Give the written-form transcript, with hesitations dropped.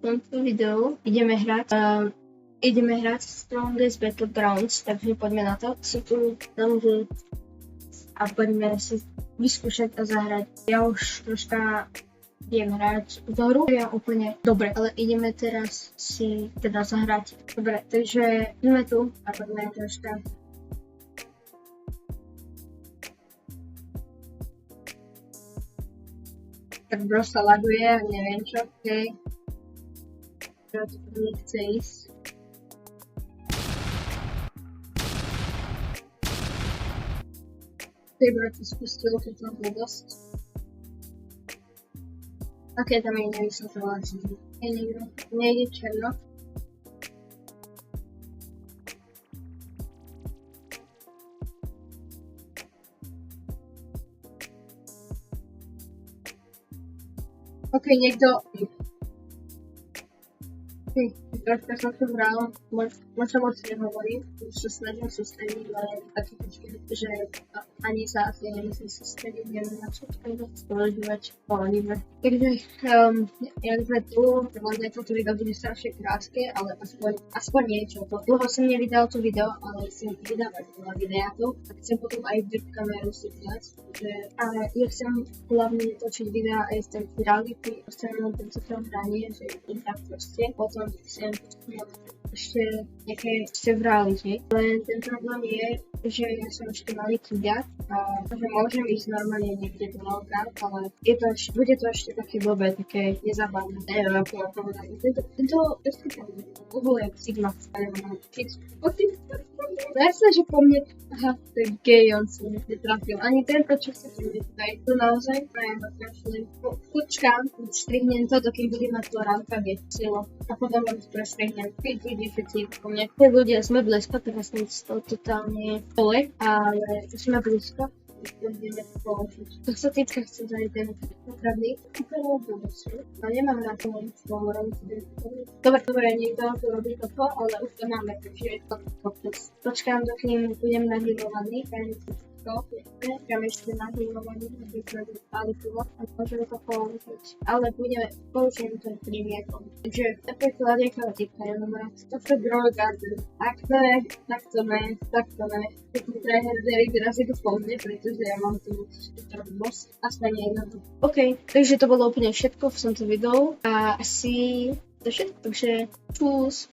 tomto videu ideme hrať Strongest Battlegrounds, takže poďme na to. Sú tu naozaj a poďme si vyskúšať a zahrať. Ja už troška viem hrať tú hru, ja úplne dobre, ale ideme teraz si teda zahrať. Dobre, takže ideme tu a poďme troška. Tak bro sa laguje a neviem čo, okej. Ja to nechce ísť. Okej, bro, to spustilo túto blbosť. Okej, tam je nevysvetľová, že je nikto. Nejde černo. Okej, niekto... Troška som to hral, možno moc nehovorím, už sa snažím sústrediť, ale taký počkej, že ani sa asi nemusím sústrediť, neviem na čo spoložívať pohľadivé. Takže, jak sme tu, vlastne toto video bude strašne krátke, ale aspoň niečo. Dlho som nevydal to video, ale chcem vydávať veľa videátov a chcem potom aj v kameru si dať, ale ja chcem hlavne točiť videá aj z tej reality, ostane tento hranie, že ich tak proste, potom chcem ešte nejaké v realite. Len ten problém je, že ja som ešte malý kýďat a že môžem ísť normálne niekde do Lolka, ale bude to ešte také blbé, také nezabavné. Neviem, ako mám povedať. Tento je Sigma. No jasné, že po mne... Aha, to je gay, on sa netrafil. Ani tento, čo sa tu tutaj. To naozaj prajem odkašli. Počkám, strihnem to, dokým budem mať to ránka silo. A potom vám to prestrihnem. Keď vidí všetci po mne. Keď ľudia sme blízko, teraz som to totálne pole, ale už sme blízko. Budeme položiť. To sa týka chcem dať ten popravný. Úplne budúci. No nemám na to nič pomorom. Dobre, niekto tu robí toto, ale už to máme, takže je to kopec. Počkám, dokým budem nahýlovaný, Počkám ešte nahýlovaný, aby sme dostali pivo a môžeme to položiť. Ale použijem to prímiekom. Takže napríklad nejakého typka jenom rád. To je Grow Garden. Tak to ne. Keď mi tryhardery teraz je to pozdne, pretože ja mám tu blbosť. Aspoň jedno. OK, takže to bolo úplne všetko v tomto videu a asi to všetko, takže čus.